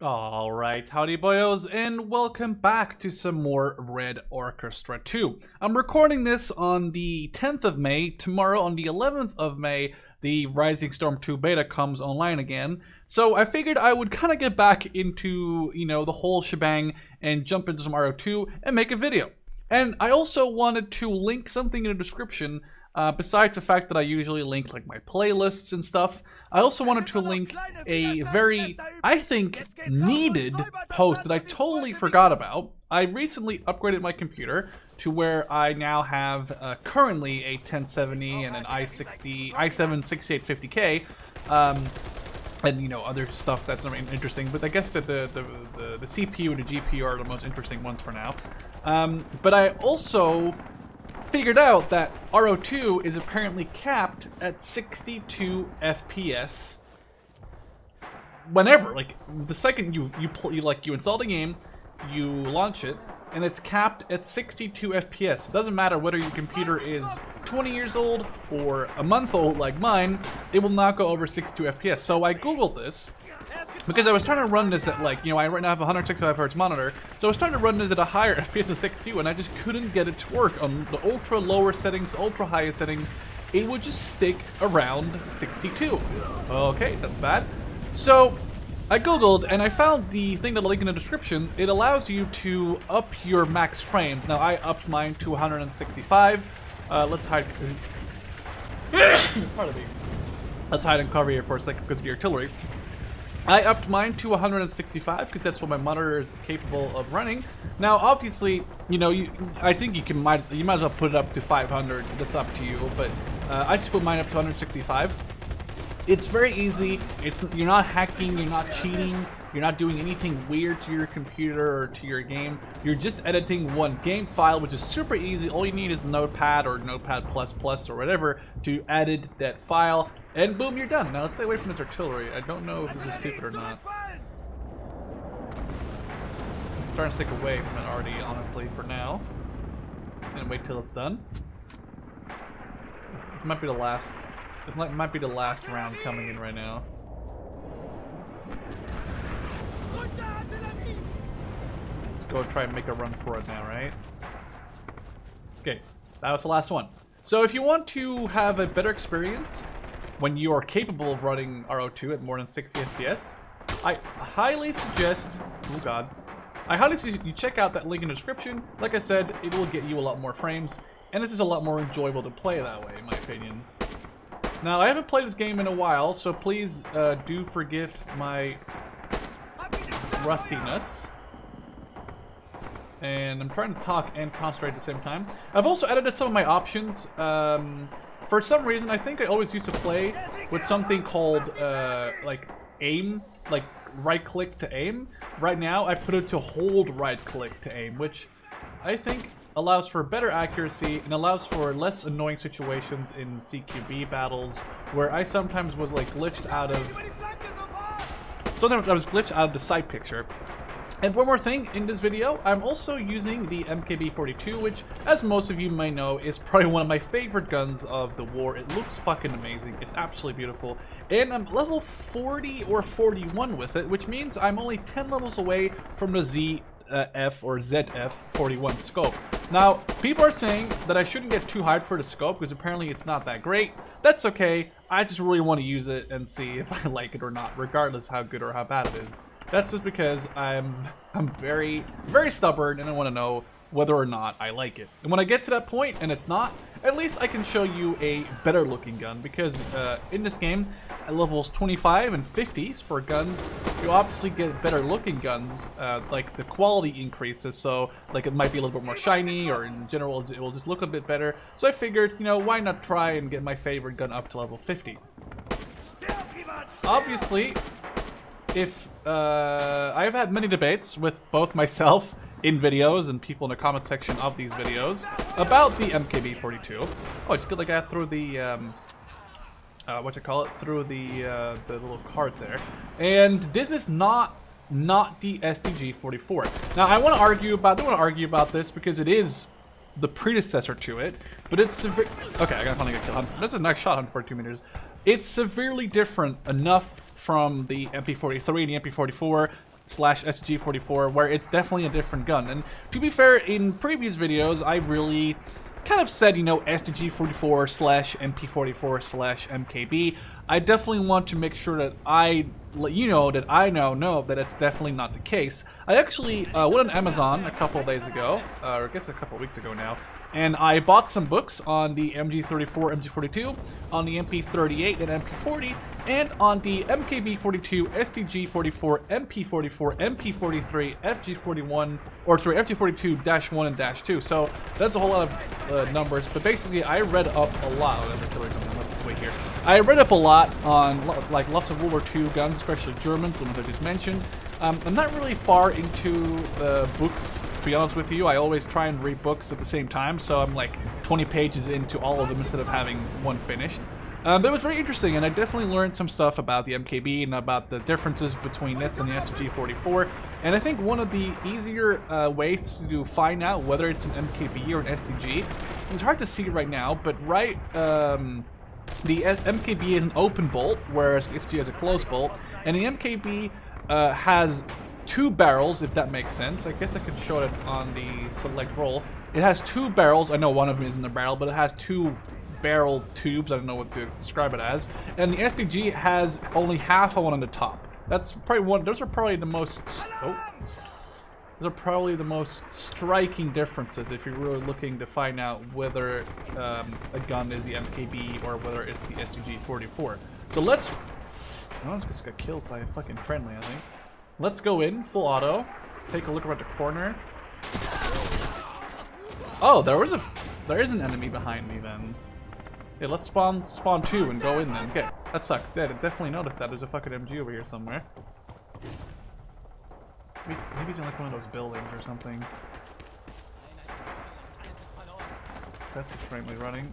Alright, howdy boyos, and welcome back to some more Red Orchestra 2. I'm recording this on the 10th of May. Tomorrow, on the 11th of May, the Rising Storm 2 beta comes online again. So I figured I would kind of get back into, the whole shebang and jump into some RO2 and make a video. And I also wanted to link something in the description. Besides the fact that I usually link like my playlists and stuff, I also wanted to link a very, I think, needed post that I totally forgot about. I recently upgraded my computer to where I now have currently a 1070 and an i7 6850K, and other stuff that's not interesting. But I guess that the CPU and the GPU are the most interesting ones for now. But I also figured out that RO2 is apparently capped at 62 FPS. Whenever, like the second you install the game, you launch it, and it's capped at 62 FPS. It doesn't matter whether your computer is 20 years old or a month old like mine, it will not go over 62 FPS. So I googled this because I was trying to run this at I right now have a 165Hz monitor, so I was trying to run this at a higher FPS of 62, and I just couldn't get it to work. On the ultra lower settings, ultra highest settings, it would just stick around 62. Okay, that's bad. So I googled and I found the thing that'll link in the description. It allows you to up your max frames. Now I upped mine to 165. Let's hide. Pardon me. Let's hide and cover here for a second because of the artillery. I upped mine to 165 because that's what my monitor is capable of running. Now, obviously, I think you might as well put it up to 500. That's up to you. But I just put mine up to 165. It's very easy. You're not hacking. You're not cheating. You're not doing anything weird to your computer or to your game. You're just editing one game file, which is super easy. All you need is Notepad or Notepad++ or whatever to edit that file, and boom, you're done. Now let's stay away from this artillery. I don't know if this is stupid or not. I'm starting to stick away from it already, honestly, for now. And wait till it's done. This might be the last. This might be the last round coming in right now. Let's go try and make a run for it now, right? Okay, that was the last one. So if you want to have a better experience when you are capable of running RO2 at more than 60 FPS, I highly suggest, I highly suggest you check out that link in the description. Like I said, it will get you a lot more frames, and it is a lot more enjoyable to play that way, in my opinion. Now, I haven't played this game in a while, so please do forgive my rustiness. And I'm trying to talk and concentrate at the same time. I've also edited some of my options. For some reason, I think I always used to play with something called aim, like right-click to aim. Right now, I put it to hold right-click to aim, which I think allows for better accuracy and allows for less annoying situations in CQB battles where I sometimes was glitched out of. Sometimes I was glitched out of the sight picture. And one more thing in this video, I'm also using the MKb.42, which, as most of you may know, is probably one of my favorite guns of the war. It looks fucking amazing. It's absolutely beautiful. And I'm level 40 or 41 with it, which means I'm only 10 levels away from the ZF or ZF 41 scope. Now, people are saying that I shouldn't get too hyped for the scope because apparently it's not that great. That's okay. I just really want to use it and see if I like it or not, regardless how good or how bad it is. That's just because I'm very, very stubborn and I want to know whether or not I like it. And when I get to that point and it's not, at least I can show you a better looking gun, because in this game, at levels 25 and 50s for guns, you obviously get better looking guns, like the quality increases, so it might be a little bit more shiny, or in general it will just look a bit better. So I figured, why not try and get my favorite gun up to level 50. Obviously, if I've had many debates with both myself in videos and people in the comment section of these videos about the MKb.42. Oh, it's good, I got through the through the little cart there. And this is not the STG-44. Now I want to argue about this because it is the predecessor to it, but it's okay. I gotta finally get killed. That's a nice shot on 42 meters. It's severely different enough from the MP43 and the MP44 SG44, where it's definitely a different gun. And to be fair, in previous videos, I really kind of said, you know, STG44/MP44/MKB. I definitely want to make sure that I let you know that I know that it's definitely not the case. I actually went on Amazon a couple of days ago, or I guess a couple of weeks ago now, and I bought some books on the MG34, MG42, on the MP38 and MP40, and on the MKb.42, STG44, MP44, MP43, FG41, or sorry, FG42-1 and -2. So that's a whole lot of numbers, but basically I read up a lot. Oh, let's just wait here. I read up a lot on like lots of World War II guns, especially German, some of I just mentioned. I'm not really far into books, to be honest with you. I always try and read books at the same time, so I'm like 20 pages into all of them instead of having one finished. But it was very interesting, and I definitely learned some stuff about the MKB and about the differences between this and the STG44. And I think one of the easier ways to find out whether it's an MKB or an STG, it's hard to see right now, but the MKB is an open bolt, whereas the STG is a closed bolt, and the MKB has two barrels, if that makes sense. I guess I could show it on the select roll. It has two barrels. I know one of them isn't a barrel, but it has two barrel tubes. I don't know what to describe it as. And the STG has only half of one on the top. That's probably one. Those are probably the most. Those are probably the most striking differences if you're really looking to find out whether a gun is the MKB or whether it's the STG44. So let's. I just got killed by a fucking friendly, I think. Let's go in full auto. Let's take a look around the corner. Oh, there is an enemy behind me then. Okay, let's spawn two and go in then. Okay, that sucks. Yeah, I definitely noticed that. There's a fucking MG over here somewhere. Maybe it's in like one of those buildings or something. That's a friendly running.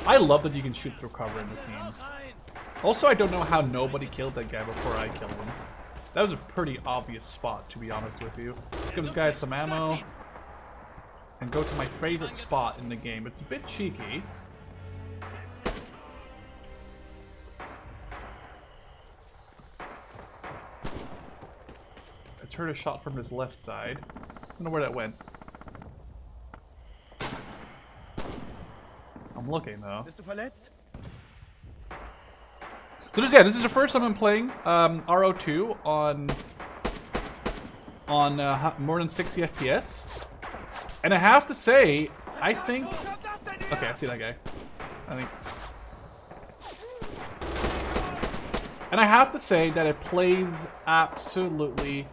I love that you can shoot through cover in this game. Also, I don't know how nobody killed that guy before I killed him. That was a pretty obvious spot, to be honest with you. Give this guy some ammo. And go to my favorite spot in the game. It's a bit cheeky. I heard a shot from his left side. I don't know where that went. I'm looking though. So this is the first time I'm playing RO2 on more than 60 FPS. And I have to say, I think... Okay, I see that guy. And I have to say that it plays absolutely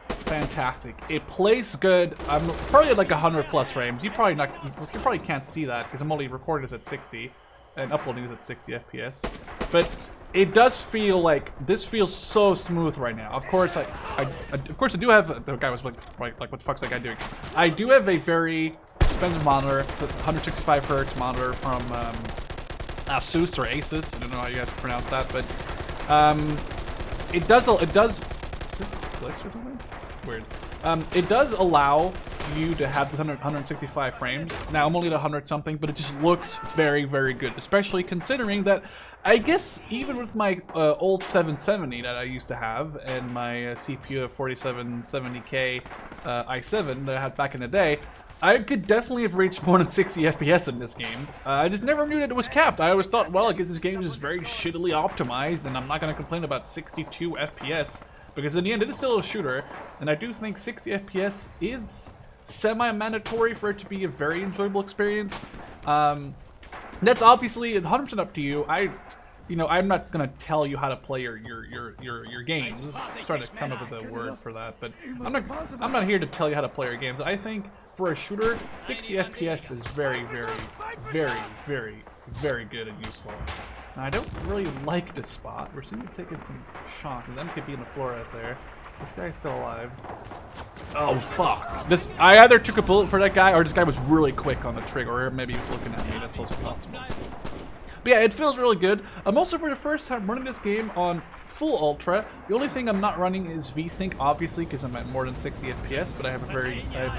fantastic. It plays good. I'm probably at like 100+ frames. You probably can't see that because I'm only recording this at 60 and uploading this at 60 FPS. But it does feel like this feels so smooth right now. Of course, I do have. The guy was like, what the fuck's that guy doing? I do have a very expensive monitor. It's a 165 hertz monitor from Asus or Asus. I don't know how you guys pronounce that, but it does. Is this glitch or something? Weird. It does allow you to have 165 frames. Now I'm only at 100 something, but it just looks very, very good, especially considering that I guess even with my old 770 that I used to have and my CPU of 4770K i7 that I had back in the day, I could definitely have reached more than 60 FPS in this game. I just never knew that it was capped. I always thought, well, I guess this game is very shittily optimized and I'm not going to complain about 62 FPS. Because in the end, it is still a shooter, and I do think 60 FPS is semi-mandatory for it to be a very enjoyable experience. That's obviously 100% up to you. I'm not gonna tell you how to play your games. I'm trying to come up with a word for that, but I'm not here to tell you how to play your games. I think for a shooter, 60 FPS is very, very, very, very, very good and useful. Now, I don't really like this spot. We're seeing taking some shots. There's MKb in the floor right there. This guy's still alive. Oh, fuck. I either took a bullet for that guy, or this guy was really quick on the trigger, or maybe he was looking at me. That's also possible. But yeah, it feels really good. I'm also, for the first time, running this game on full ultra. The only thing I'm not running is VSync, obviously, because I'm at more than 60 FPS, but I have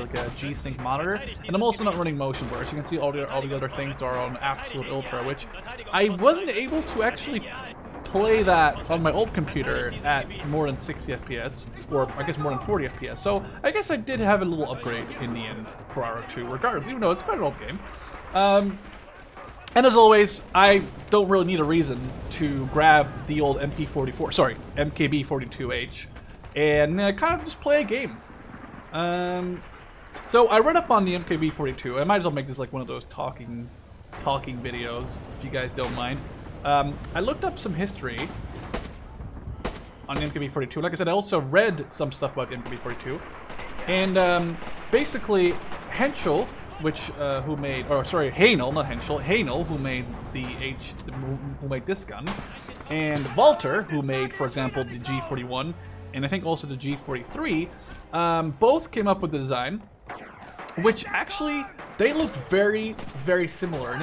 like a G-Sync monitor, and I'm also not running motion blur. As you can see, all the other things are on absolute ultra, which I wasn't able to actually play that on my old computer at more than 60 FPS, or I guess more than 40 FPS. So I guess I did have a little upgrade in the end for RO2, regardless, even though it's quite an old game. And as always, I don't really need a reason to grab the old MKb.42H and kind of just play a game. So I read up on the MKb.42. I might as well make this like one of those talking videos, if you guys don't mind. I looked up some history on the MKb.42. Like I said, I also read some stuff about the MKb.42. And basically, Henschel, who made, or sorry, Haenel, not Henschel, Haenel, who made who made this gun, and Walter, who made, for example, the G41, and I think also the G43, both came up with the design, which actually, they look very, very similar. And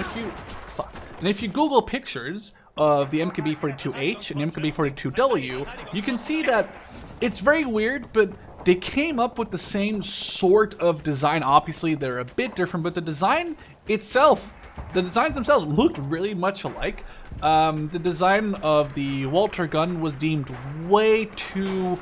if you Google pictures of the MKb.42H and the MKb.42W, you can see that it's very weird, but they came up with the same sort of design. Obviously, they're a bit different, but the designs themselves looked really much alike. The design of the Walter gun was deemed way too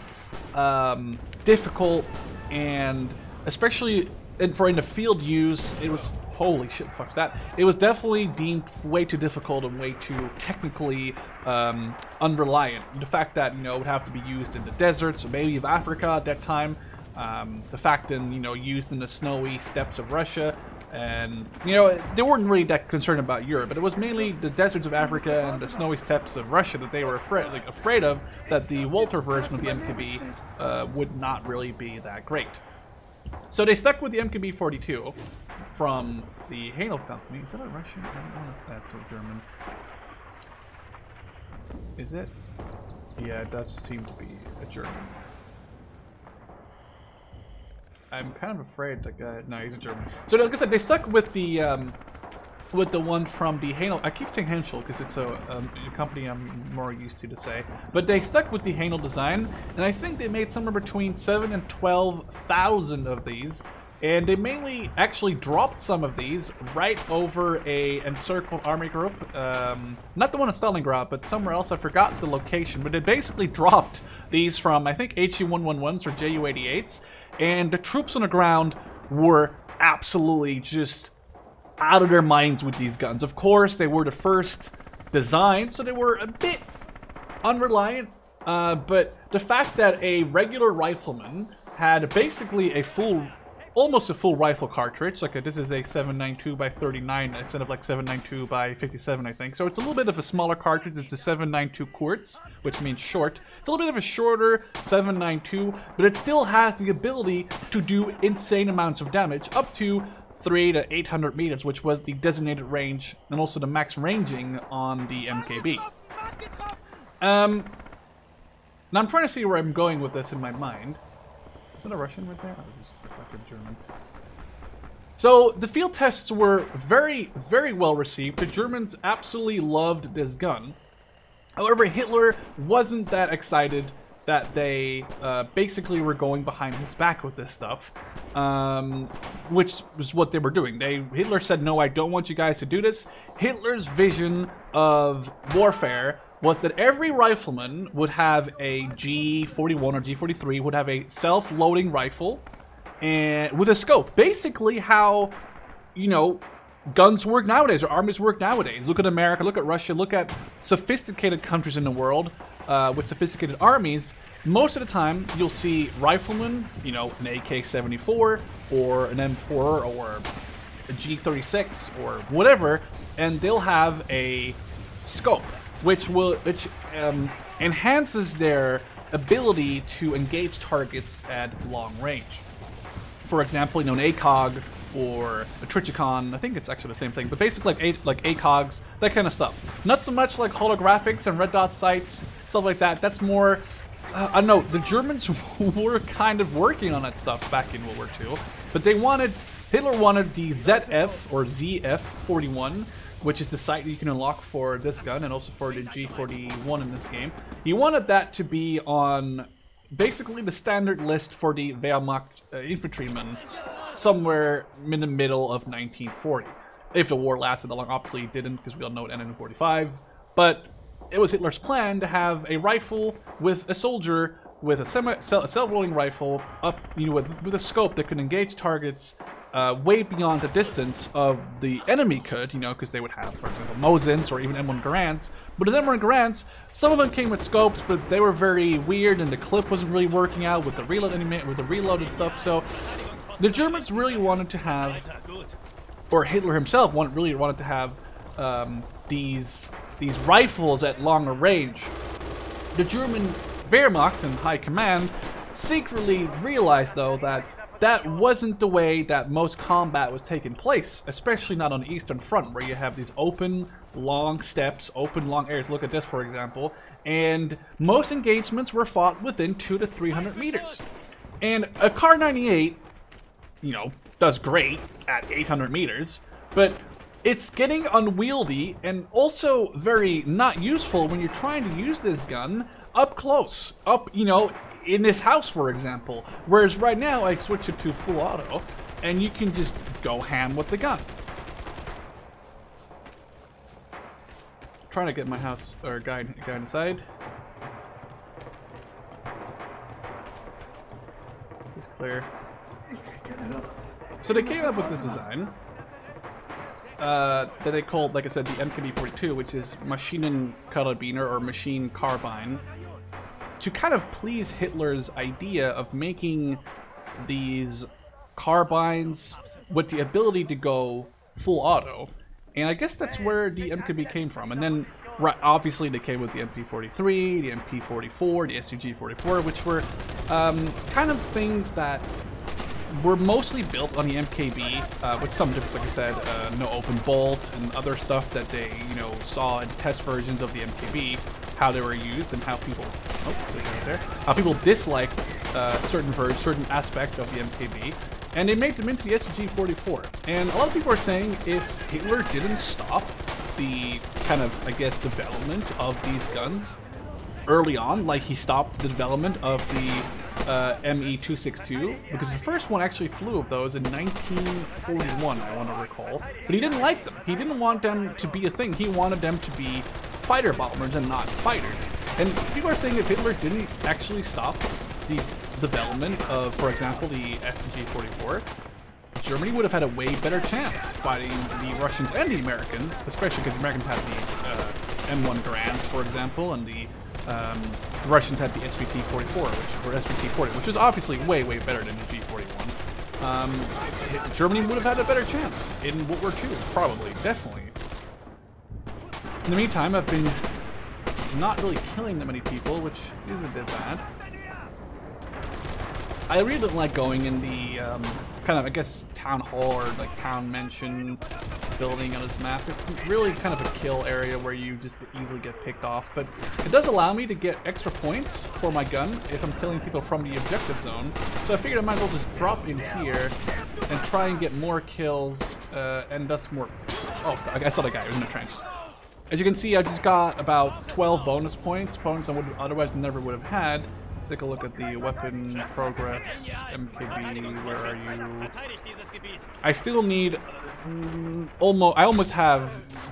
difficult, and especially for in the field use, it was, holy shit, the fuck's that? It was definitely deemed way too difficult and way too technically unreliant. The fact that, it would have to be used in the deserts, or maybe of Africa at that time. The fact that, used in the snowy steppes of Russia. And, they weren't really that concerned about Europe, but it was mainly the deserts of Africa and the snowy steppes of Russia that they were afraid of, that the Walter version of the MKb would not really be that great. So they stuck with the MKb.42 from the Haenel company. Is that a Russian? I don't know if that's a German. Is it? Yeah, it does seem to be a German. I'm kind of afraid that guy. No, he's a German. So like I said, they stuck with the one from the Haenel. I keep saying Henschel because it's a company I'm more used to say. But they stuck with the Haenel design, and I think they made somewhere between 7,000 and 12,000 of these. And they mainly actually dropped some of these right over a encircled army group. Not the one in Stalingrad, but somewhere else. I forgot the location. But they basically dropped these from, I think, HE-111s or JU-88s. And the troops on the ground were absolutely just out of their minds with these guns. Of course, they were the first design, so they were a bit unreliant. But the fact that a regular rifleman had basically almost a full rifle cartridge, like this is a 7.92 by 39 instead of like 7.92 by 57, I think. So it's a little bit of a smaller cartridge. It's a 7.92 quartz, which means short. It's a little bit of a shorter 7.92, but it still has the ability to do insane amounts of damage, up to 300 to 800 meters, which was the designated range and also the max ranging on the MKb. Now I'm trying to see where I'm going with this in my mind. Is that a Russian right there? Oh, this is fucking German. So the field tests were very, very well received. The Germans absolutely loved this gun. However, Hitler wasn't that excited that they basically were going behind his back with this stuff, which was what they were doing. Hitler said, no, I don't want you guys to do this. Hitler's vision of warfare was that every rifleman would have a G41 or G43, would have a self-loading rifle and with a scope. Basically how, guns work nowadays, or armies work nowadays. Look at America, look at Russia, look at sophisticated countries in the world with sophisticated armies. Most of the time, you'll see riflemen, an AK-74 or an M4 or a G36 or whatever, and they'll have a scope, which enhances their ability to engage targets at long range. For example, an ACOG or a Trichicon, I think it's actually the same thing, but basically like ACOGs, that kind of stuff. Not so much like holographics and red dot sights, stuff like that. That's more, I don't know, the Germans were kind of working on that stuff back in World War II, but Hitler wanted the ZF or ZF-41, which is the sight that you can unlock for this gun and also for the G41 in this game. He wanted that to be on basically the standard list for the Wehrmacht infantrymen somewhere in the middle of 1940. If the war lasted that long, obviously it didn't, because we all know it ended in 45. But it was Hitler's plan to have a rifle with a soldier with a self-rolling rifle up, with a scope that could engage targets way beyond the distance of the enemy could, because they would have, for example, Mosins or even M1 Garands. But the M1 Garands, some of them came with scopes, but they were very weird, and the clip wasn't really working out with the reload and stuff. So the Germans really wanted to have, or Hitler himself really wanted to have these rifles at longer range. The German Wehrmacht and High Command secretly realized, though, that that wasn't the way that most combat was taking place, especially not on the Eastern Front, where you have these open, long steppes, open, long areas. Look at this, for example. And most engagements were fought within 200 to 300 meters. And a Kar 98, does great at 800 meters, but it's getting unwieldy and also very not useful when you're trying to use this gun up close, in this house, for example. Whereas right now, I switch it to full auto, and you can just go ham with the gun. Trying to get my house or guy inside. It's clear. So they came up with this design that they called, like I said, the MKb.42, which is Maschinenkarabiner or machine carbine, to kind of please Hitler's idea of making these carbines with the ability to go full auto. And I guess that's where the MKb came from. And then, obviously, they came with the MP43, the MP44, the SUG44, which were kind of things that were mostly built on the MKb, with some difference, like I said, no open bolt and other stuff that they, saw in test versions of the MKb, how they were used and how people, how people disliked certain aspect of the MKb, and they made them into the SUG44. And a lot of people are saying if Hitler didn't stop the kind of, I guess, development of these guns early on, like he stopped the development of the ME-262, because the first one actually flew of those in 1941, I want to recall, but he didn't like them. He didn't want them to be a thing. He wanted them to be fighter bombers and not fighters. And people are saying if Hitler didn't actually stop the development of, for example, the SUG-44, Germany would have had a way better chance fighting the Russians and the Americans, especially because the Americans had the M1 Garands, for example, and the Russians had the SVT-40, which was obviously way better than the G-41. Germany would have had a better chance in World War II, probably, definitely. In the meantime, I've been not really killing that many people, which is a bit bad. I really don't like going in the kind of, I guess, town hall or like town mansion building on this map. It's really kind of a kill area where you just easily get picked off, but it does allow me to get extra points for my gun if I'm killing people from the objective zone. So I figured I might as well just drop in here and try and get more kills and thus more... Oh, I saw the guy in the trench. As you can see, I just got about 12 bonus points I would otherwise never would have had. Let's take a look at the weapon progress. MKb, where are you? I still need I almost have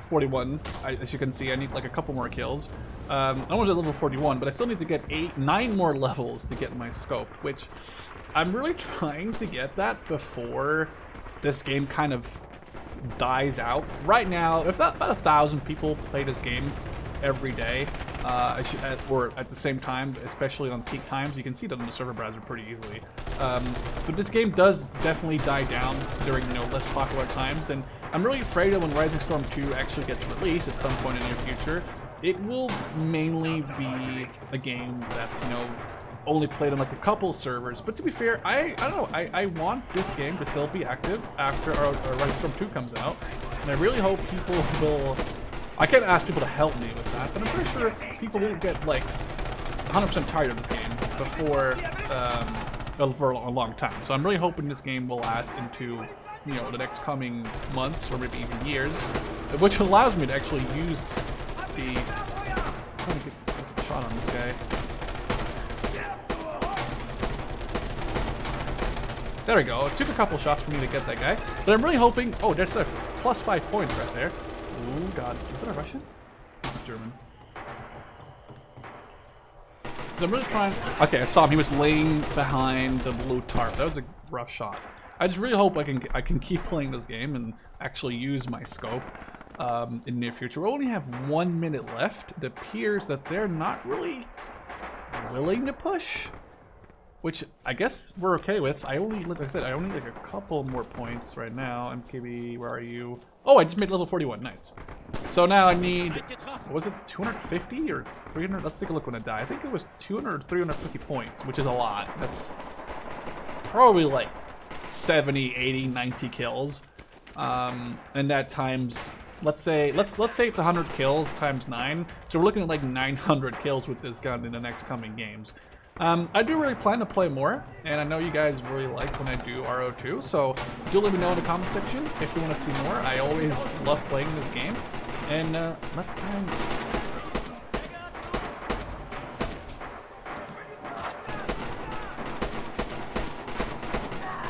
41. As you can see, I need like a couple more kills. I'm almost at level 41, but I still need to get 9 more levels to get my scope, which I'm really trying to get that before this game kind of dies out. Right now, if not about 1,000 people play this game every day, or at the same time, especially on peak times. You can see that on the server browser pretty easily. But this game does definitely die down during, less popular times, and I'm really afraid that when Rising Storm 2 actually gets released at some point in the near future, it will mainly be a game that's, only played on like a couple servers. But to be fair, I don't know, I want this game to still be active after our Rising Storm 2 comes out, and I really hope people will... I can't ask people to help me with that, but I'm pretty sure people won't get like 100% tired of this game before for a long time. So I'm really hoping this game will last into the next coming months or maybe even years, which allows me to actually use the... I'm trying to get a shot on this guy. There we go. It took a couple shots for me to get that guy, but I'm really hoping... Oh, there's a +5 points right there. Oh god, is that a Russian? It's German. So I'm really trying... Okay, I saw him. He was laying behind the blue tarp. That was a rough shot. I just really hope I can keep playing this game and actually use my scope in the near future. We only have 1 minute left. It appears that they're not really willing to push, which I guess we're okay with. I only, like I said, I only need like a couple more points right now. MKb, where are you? Oh, I just made level 41. Nice. So now I need, what was it, 250 or 300? Let's take a look when I die. I think it was 200 or 350 points, which is a lot. That's probably like 70, 80, 90 kills. And that times, let's say it's 100 kills times 9. So we're looking at like 900 kills with this gun in the next coming games. I do really plan to play more, and I know you guys really like when I do RO2, so do let me know in the comment section if you want to see more. I always love playing this game, and let's try and...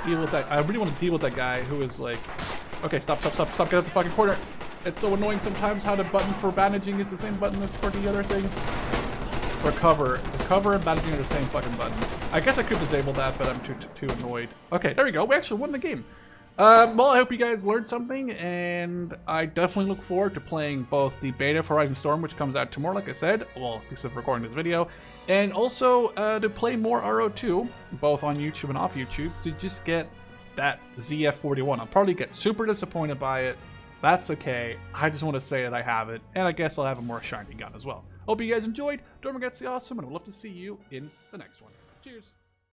deal with that. I really want to deal with that guy who is like, okay, stop, get out the fucking corner. It's so annoying sometimes how the button for bandaging is the same button as for the other thing. Recover. The cover and bandaging are the same fucking button. I guess I could disable that, but I'm too annoyed. Okay, there we go. We actually won the game. Well, I hope you guys learned something, and I definitely look forward to playing both the beta for Rising Storm, which comes out tomorrow, like I said, well, except for recording this video, and also to play more RO2, both on YouTube and off YouTube, to just get that ZF41. I'll probably get super disappointed by it. That's okay. I just want to say that I have it, and I guess I'll have a more shiny gun as well. Hope you guys enjoyed. Don't forget to stay awesome, and I'd love to see you in the next one. Cheers.